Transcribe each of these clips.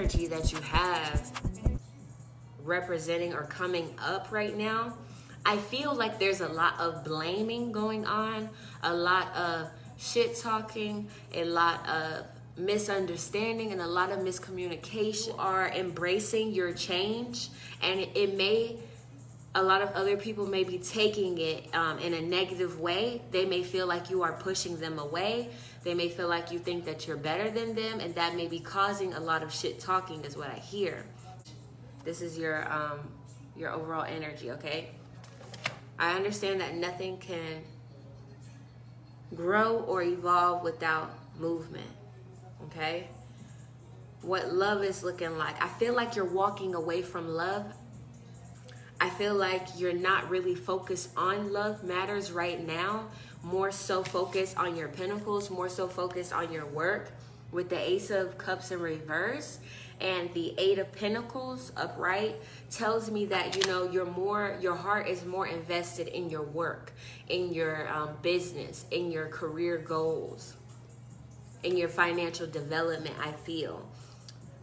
energy that you have representing or coming up right now, I feel like there's a lot of blaming going on, a lot of shit talking, a lot of misunderstanding, and a lot of miscommunication. You are embracing your change, and a lot of other people may be taking it in a negative way. They may feel like you are pushing them away. They may feel like you think that you're better than them, and that may be causing a lot of shit talking is what I hear. This is your overall energy, okay? I understand that nothing can grow or evolve without movement, okay? What love is looking like. I feel like you're walking away from love. I feel like you're not really focused on love matters right now. More so focused on your pentacles, more so focused on your work, with the Ace of Cups in reverse and the Eight of Pentacles upright tells me that, you know, your heart is more invested in your work, in your business, in your career goals, in your financial development, I feel.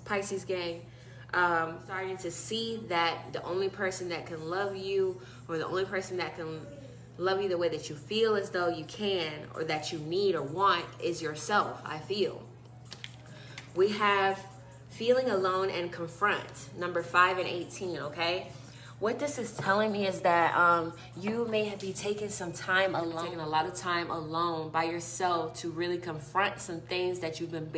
Pisces gang, starting to see that the only person that can love you, or the only person that can love you the way that you feel as though you can, or that you need or want, is yourself, I feel. We have feeling alone and confront, number 5 and 18, okay? What this is telling me is that you may be taking some time alone, taking a lot of time alone by yourself to really confront some things that you've been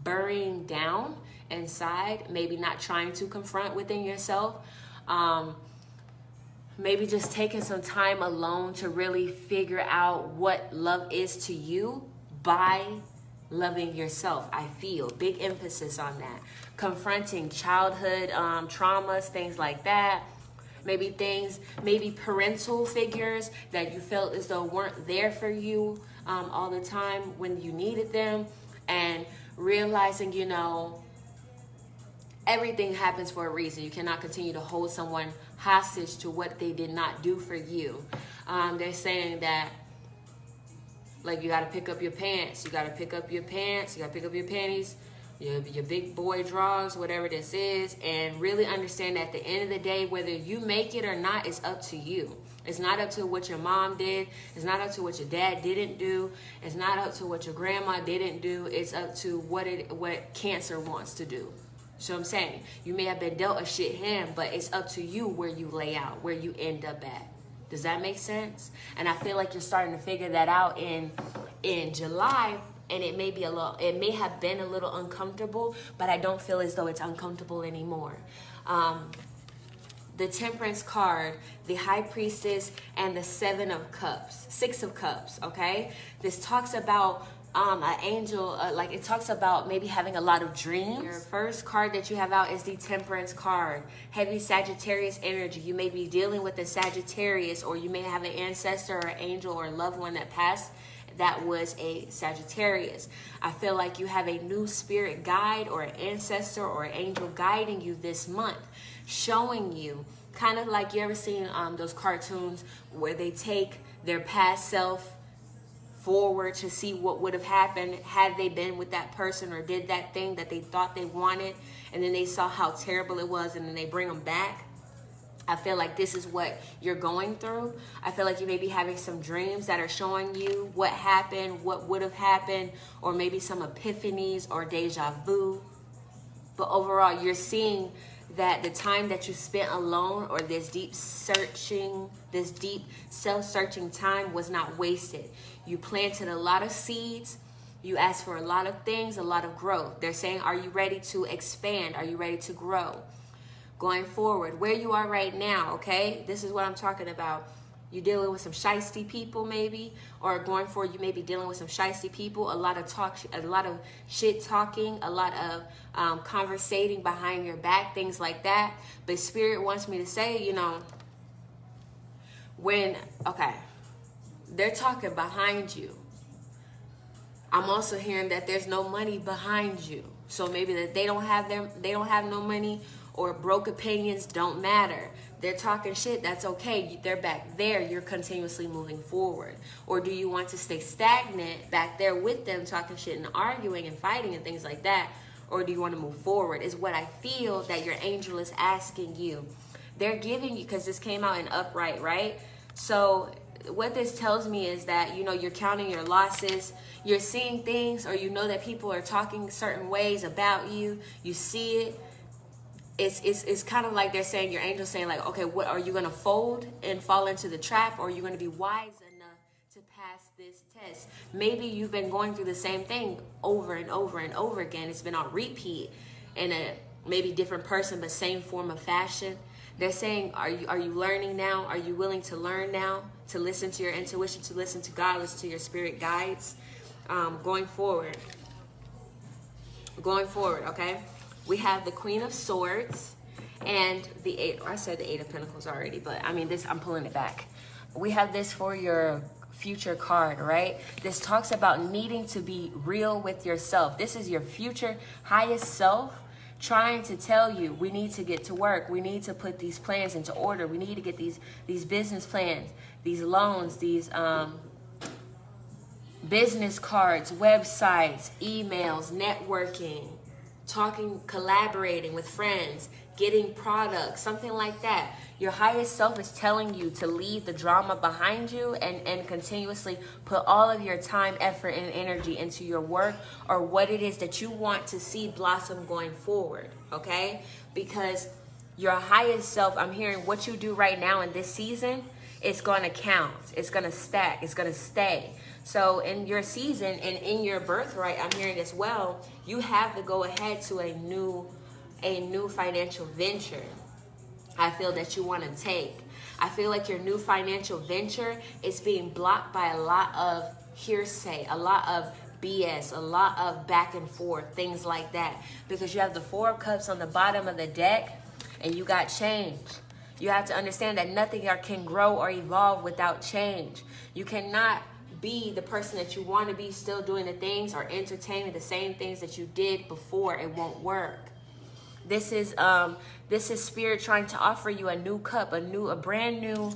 burying down inside, maybe not trying to confront within yourself. Maybe just taking some time alone to really figure out what love is to you by loving yourself, I feel. Big emphasis on that. Confronting childhood traumas, things like that. Maybe parental figures that you felt as though weren't there for you all the time when you needed them. And realizing, you know, everything happens for a reason. You cannot continue to hold someone hostage to what they did not do for you. They're saying that, like, you got to pick up your pants. You got to pick up your pants. You got to pick up your panties, your big boy drawers, whatever this is. And really understand that at the end of the day, whether you make it or not, it's up to you. It's not up to what your mom did. It's not up to what your dad didn't do. It's not up to what your grandma didn't do. It's up to what Cancer wants to do. So I'm saying, you may have been dealt a shit hand, but it's up to you where you lay out, where you end up at. Does that make sense? And I feel like you're starting to figure that out in July, and it may have been a little uncomfortable, but I don't feel as though it's uncomfortable anymore. The Temperance card, the High Priestess, and the Six of Cups, okay? This talks about an angel, like it talks about maybe having a lot of dreams. Your first card that you have out is the Temperance card. Heavy Sagittarius energy. You may be dealing with a Sagittarius, or you may have an ancestor or angel or loved one that passed that was a Sagittarius. I feel like you have a new spirit guide or an ancestor or an angel guiding you this month, showing you, kind of like, you ever seen those cartoons where they take their past self forward to see what would have happened had they been with that person or did that thing that they thought they wanted, and then they saw how terrible it was, and then they bring them back. I feel like this is what you're going through. I feel like you may be having some dreams that are showing you what happened, what would have happened, or maybe some epiphanies or deja vu. But overall, you're seeing that the time that you spent alone, or this deep self-searching time, was not wasted. You planted a lot of seeds. You asked for a lot of things, a lot of growth. They're saying, are you ready to expand? Are you ready to grow? Going forward, where you are right now, okay? This is what I'm talking about. You're dealing with some shiesty people maybe, or going forward, you may be dealing with some shiesty people, a lot of shit talking, a lot of conversating behind your back, things like that. But Spirit wants me to say, you know, they're talking behind you, I'm also hearing that there's no money behind you. So maybe that they don't have no money, or broke opinions don't matter. They're talking shit, that's okay. They're back there, you're continuously moving forward. Or do you want to stay stagnant back there with them talking shit and arguing and fighting and things like that? or do you want to move forward? Is what I feel that your angel is asking you. They're giving you, because this came out in upright, right? So what this tells me is that, you know, you're counting your losses, you're seeing things, or you know that people are talking certain ways about you, you see it. It's kind of like they're saying, your angel's saying like, okay, what are you going to fold and fall into the trap, or are you going to be wise enough to pass this test? Maybe you've been going through the same thing over and over and over again. It's been on repeat in a maybe different person, but same form of fashion. They're saying, are you learning now? Are you willing to learn now? To listen to your intuition, to listen to God, listen to your spirit guides, going forward. Going forward, okay? We have the Queen of Swords and the Eight. I said the Eight of Pentacles already, but I mean this. I'm pulling it back. We have this for your future card, right? This talks about needing to be real with yourself. This is your future highest self trying to tell you, we need to get to work. We need to put these plans into order. We need to get these business plans, these loans, these business cards, websites, emails, networking, talking, collaborating with friends, getting products, something like that. Your highest self is telling you to leave the drama behind you and continuously put all of your time, effort, and energy into your work or what it is that you want to see blossom going forward, okay? Because your highest self, I'm hearing what you do right now in this season, it's going to count. It's going to stack. It's going to stay. So in your season and in your birthright, I'm hearing as well, you have to go ahead to a new financial venture. I feel that you want to take. I feel like your new financial venture is being blocked by a lot of hearsay, a lot of BS, a lot of back and forth, things like that. Because you have the Four of Cups on the bottom of the deck and you got change. You have to understand that nothing can grow or evolve without change. You cannot be the person that you want to be still doing the things or entertaining the same things that you did before. It won't work. This is spirit trying to offer you a new cup, a brand new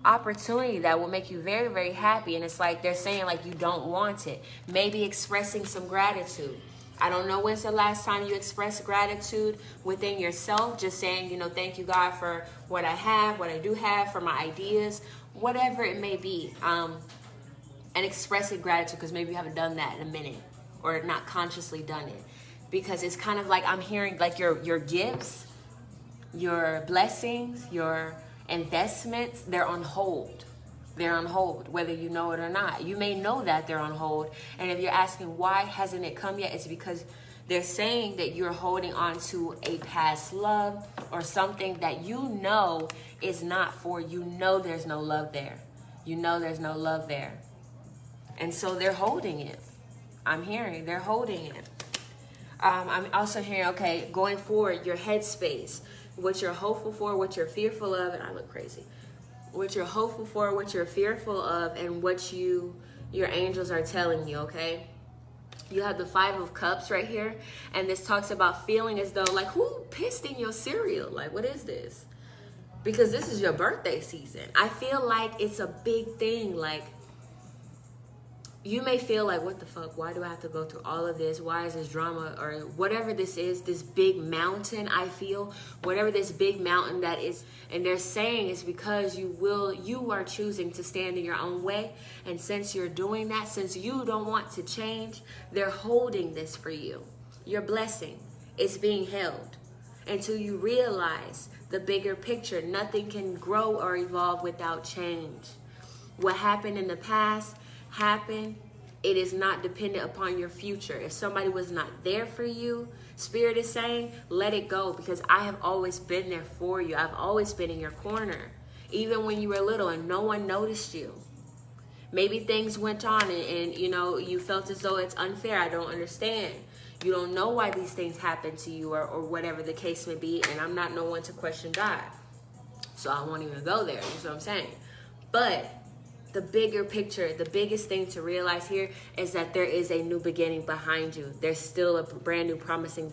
opportunity that will make you very, very happy. And it's like they're saying like you don't want it. Maybe expressing some gratitude. I don't know when's the last time you expressed gratitude within yourself, just saying, you know, thank you, God, for what I have, what I do have, for my ideas, whatever it may be. And expressing gratitude, because maybe you haven't done that in a minute or not consciously done it. Because it's kind of like I'm hearing like your gifts, your blessings, your investments, they're on hold. They're on hold, whether you know it or not. You may know that they're on hold. And if you're asking why hasn't it come yet, it's because they're saying that you're holding on to a past love or something that you know is not for you. Know there's no love there. You know there's no love there. And so they're holding it. I'm hearing they're holding it. I'm also hearing, okay, going forward, your headspace, what you're hopeful for, what you're fearful of, and I look crazy. What you're hopeful for, what you're fearful of, and what your angels are telling you, okay? You have the Five of Cups right here, and this talks about feeling as though, like, who pissed in your cereal? Like, what is this? Because this is your birthday season. I feel like it's a big thing, like, you may feel like, what the fuck? Why do I have to go through all of this? Why is this drama or whatever this is, this big mountain, I feel, whatever this big mountain that is, and they're saying it's because you are choosing to stand in your own way. And since you're doing that, since you don't want to change, they're holding this for you. Your blessing is being held until you realize the bigger picture. Nothing can grow or evolve without change. What happened in the past happened. It is not dependent upon your future. If somebody was not there for you, Spirit is saying, let it go, because I have always been there for you. I've always been in your corner, even when you were little and no one noticed you. Maybe things went on and you know, you felt as though it's unfair. I don't understand. You don't know why these things happen to you or whatever the case may be. And I'm not no one to question God. So I won't even go there. You know what I'm saying? But the bigger picture, the biggest thing to realize here is that there is a new beginning behind you. There's still a brand new promising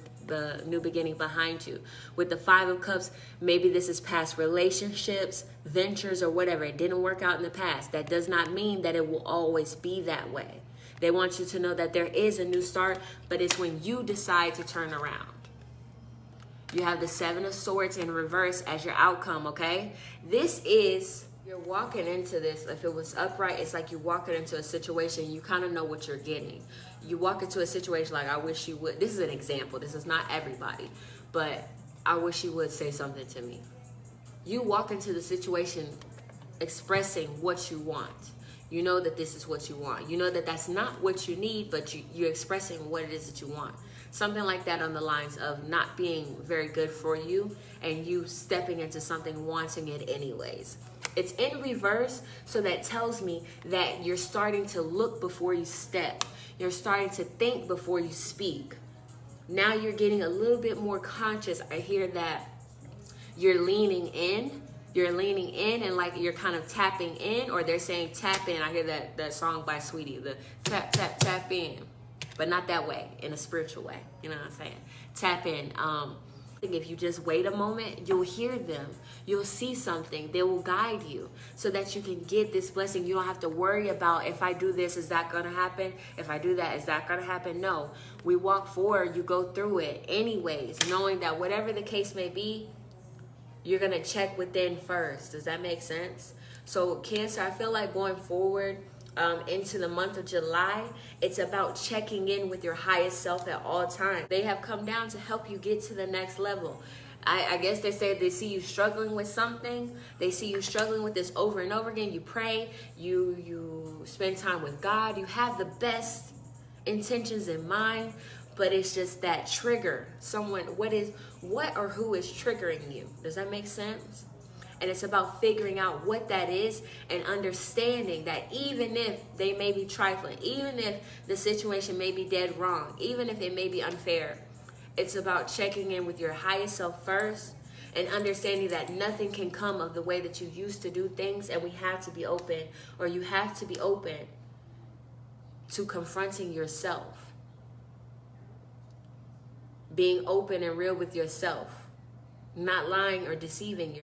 new beginning behind you. With the Five of Cups, maybe this is past relationships, ventures, or whatever. It didn't work out in the past. That does not mean that it will always be that way. They want you to know that there is a new start, but it's when you decide to turn around. You have the Seven of Swords in reverse as your outcome, okay? This is, you're walking into this. If it was upright, it's like you're walking into a situation, you kind of know what you're getting. You walk into a situation like, I wish you would. This is an example. This is not everybody, but I wish you would say something to me. You walk into the situation expressing what you want. You know that this is what you want. You know that that's not what you need, but you're expressing what it is that you want. Something like that on the lines of not being very good for you and you stepping into something, wanting it anyways. It's in reverse, so that tells me that you're starting to look before you step. You're starting to think before you speak. Now you're getting a little bit more conscious. I hear that you're leaning in. You're leaning in and like you're kind of tapping in, or they're saying tap in. I hear that song by Sweetie, the tap, tap, tap in. But not that way, in a spiritual way. You know what I'm saying? Tap in. If you just wait a moment, you'll hear them. You'll see something. They will guide you so that you can get this blessing. You don't have to worry about, if I do this, is that going to happen? If I do that, is that going to happen? No. We walk forward. You go through it anyways, knowing that whatever the case may be, you're going to check within first. Does that make sense? So Cancer, I feel like going forward, into the month of July, it's about checking in with your highest self at all times. They have come down to help you get to the next level. I guess they say they see you struggling with something. They see you struggling with this over and over again. You pray, you spend time with God. You have the best intentions in mind, but it's just that trigger. What or who is triggering you? Does that make sense? And it's about figuring out what that is and understanding that even if they may be trifling, even if the situation may be dead wrong, even if it may be unfair, it's about checking in with your highest self first and understanding that nothing can come of the way that you used to do things, and we have to be open, or you have to be open to confronting yourself. Being open and real with yourself, not lying or deceiving yourself.